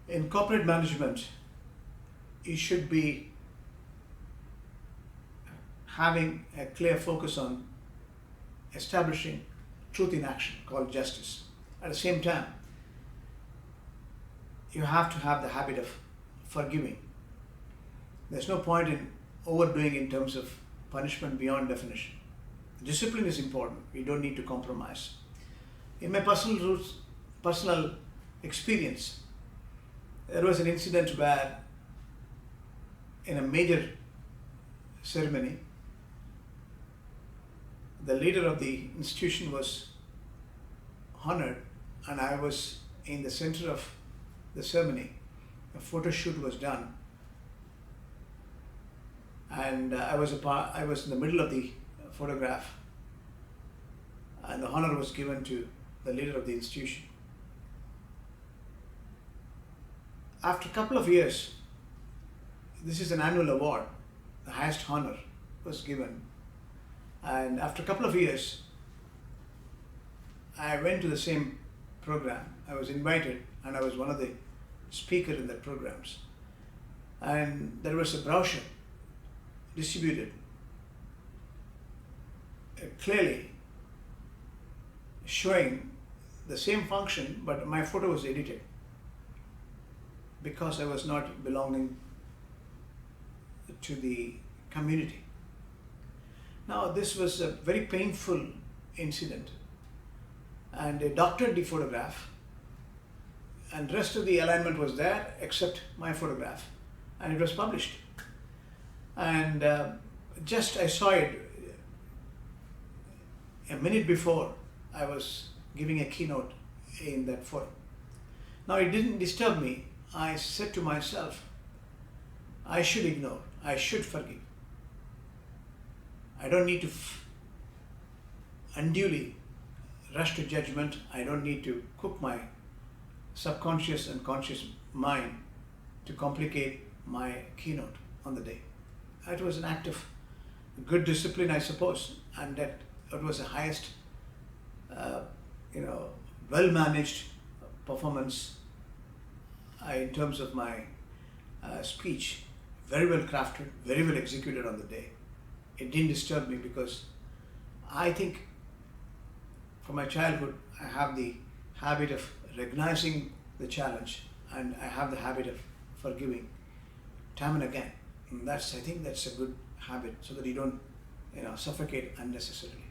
In corporate management, you should be having a clear focus on establishing truth in action, called justice. At the same time, you have to have the habit of forgiving. There's no point in overdoing in terms of punishment beyond definition. Discipline is important. We don't need to compromise. In my personal experience, there was an incident where in a major ceremony, the leader of the institution was honored, and I was in the center of the ceremony. A photo shoot was done, and I was in the middle of the photograph, and the honor was given to the leader of the institution. After a couple of years, this is an annual award, the highest honor was given. And after a couple of years, I went to the same program. I was invited, and I was one of the speakers in the programs. And there was a brochure distributed, clearly showing the same function, but my photo was edited because I was not belonging to the community. Now, this was a very painful incident, and they doctored the photograph, and rest of the alignment was there except my photograph, and it was published. And just I saw it a minute before I was giving a keynote in that forum. Now, it didn't disturb me. I said to myself, I should ignore, I should forgive. I don't need to unduly rush to judgment. I don't need to cook my subconscious and conscious mind to complicate my keynote on the day. It was an act of good discipline, I suppose, and that it was the highest, well-managed performance in terms of my speech. Very well crafted, very well executed on the day. It didn't disturb me because I think from my childhood I have the habit of recognizing the challenge, and I have the habit of forgiving time and again. And I think that's a good habit, so that you don't suffocate unnecessarily.